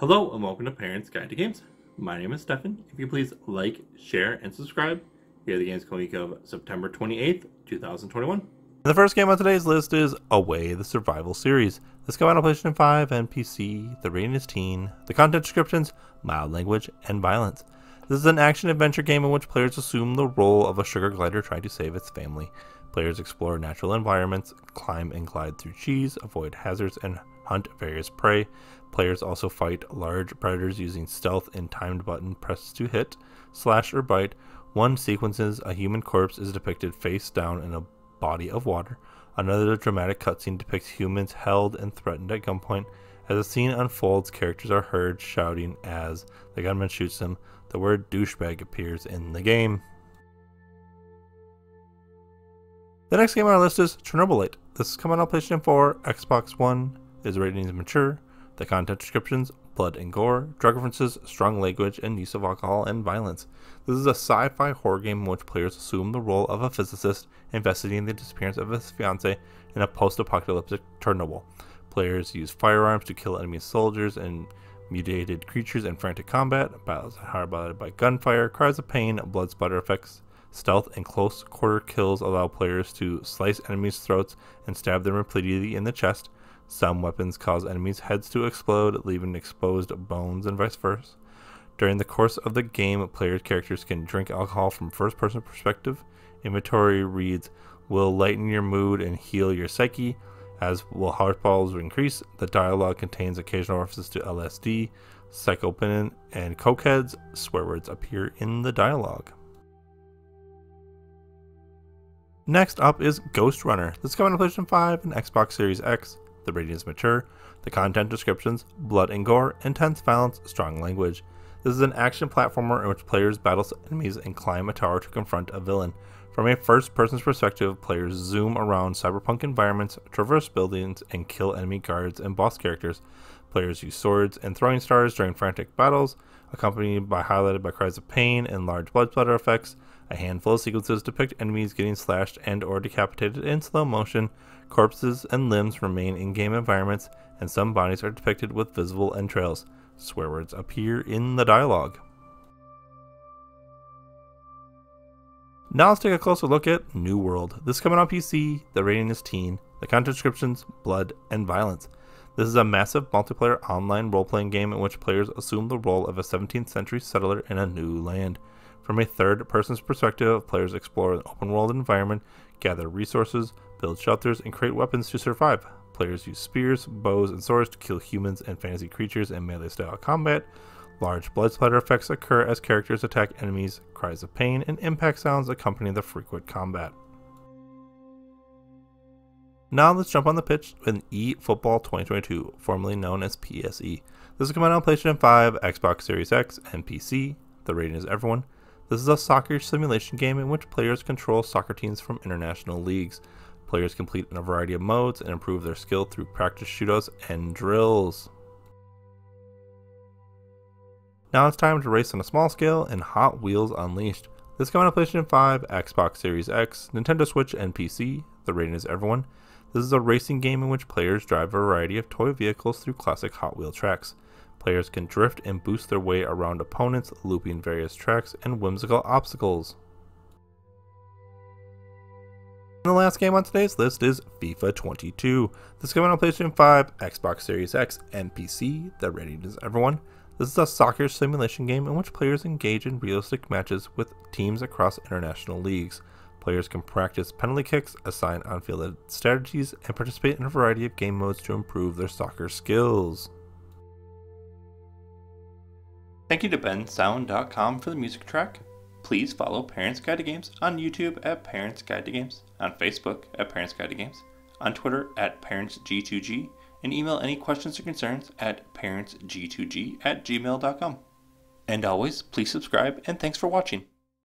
Hello and welcome to Parents Guide to Games. My name is Stefan. If you please like, share, and subscribe. Here are the games coming week of September 28th, 2021. The first game on today's list is Away, the Survival Series. This came out on PlayStation 5 and PC. The rating is teen. The content descriptions, mild language, and violence. This is an action-adventure game in which players assume the role of a sugar glider trying to save its family. Players explore natural environments, climb and glide through cheese, avoid hazards, and hunt various prey. Players also fight large predators using stealth and timed button presses to hit, slash, or bite. One sequences a human corpse is depicted face down in a body of water. Another dramatic cutscene depicts humans held and threatened at gunpoint. As the scene unfolds, characters are heard shouting as the gunman shoots them. The word douchebag appears in the game. The next game on our list is Chernobylite. This is coming on PlayStation 4, Xbox One. Its rating is mature. The content descriptions, blood and gore, drug references, strong language, and use of alcohol and violence. This is a sci-fi horror game in which players assume the role of a physicist investigating the disappearance of his fiancée in a post-apocalyptic Chernobyl. Players use firearms to kill enemy soldiers and mutated creatures in frantic combat. Battles are highlighted by gunfire, cries of pain, blood splatter effects. Stealth and close quarter kills allow players to slice enemies' throats and stab them repeatedly in the chest. Some weapons cause enemies' heads to explode, leaving exposed bones and vice versa. During the course of the game, players' characters can drink alcohol from first-person perspective. Inventory reads, will lighten your mood and heal your psyche, as will heart balls increase. The dialogue contains occasional references to LSD, psychopanin, and cokeheads. Swear words appear in the dialogue. Next up is Ghostrunner. This is coming to PlayStation 5 and Xbox Series X. The rating is mature. The content descriptions, blood and gore, intense violence, strong language. This is an action platformer in which players battle enemies and climb a tower to confront a villain. From a first-person's perspective, players zoom around cyberpunk environments, traverse buildings, and kill enemy guards and boss characters. Players use swords and throwing stars during frantic battles, accompanied by highlighted by cries of pain and large blood splatter effects. A handful of sequences depict enemies getting slashed and or decapitated in slow motion. Corpses and limbs remain in game environments, and some bodies are depicted with visible entrails. Swear words appear in the dialogue. Now let's take a closer look at New World. This is coming on PC, the rating is teen, the content descriptions, blood, and violence. This is a massive multiplayer online role-playing game in which players assume the role of a 17th century settler in a new land. From a third-person's perspective, players explore an open-world environment, gather resources, build shelters, and create weapons to survive. Players use spears, bows, and swords to kill humans and fantasy creatures in melee-style combat. Large blood splatter effects occur as characters attack enemies, cries of pain, and impact sounds accompany the frequent combat. Now let's jump on the pitch in eFootball 2022, formerly known as PSE. This is coming out on PlayStation 5, Xbox Series X, and PC. The rating is everyone. This is a soccer simulation game in which players control soccer teams from international leagues. Players complete in a variety of modes and improve their skill through practice shootouts and drills. Now it's time to race on a small scale in Hot Wheels Unleashed. This is coming on PlayStation 5, Xbox Series X, Nintendo Switch, and PC. The rating is everyone. This is a racing game in which players drive a variety of toy vehicles through classic Hot Wheel tracks. Players can drift and boost their way around opponents, looping various tracks and whimsical obstacles. And the last game on today's list is FIFA 22. This is coming on PlayStation 5, Xbox Series X, and PC. The rating is everyone. This is a soccer simulation game in which players engage in realistic matches with teams across international leagues. Players can practice penalty kicks, assign on-field strategies, and participate in a variety of game modes to improve their soccer skills. Thank you to bensound.com for the music track. Please follow Parents Guide to Games on YouTube at Parents Guide to Games, on Facebook at Parents Guide to Games, on Twitter at ParentsG2G, and email any questions or concerns at parentsg2g@gmail.com. And always, please subscribe, and thanks for watching.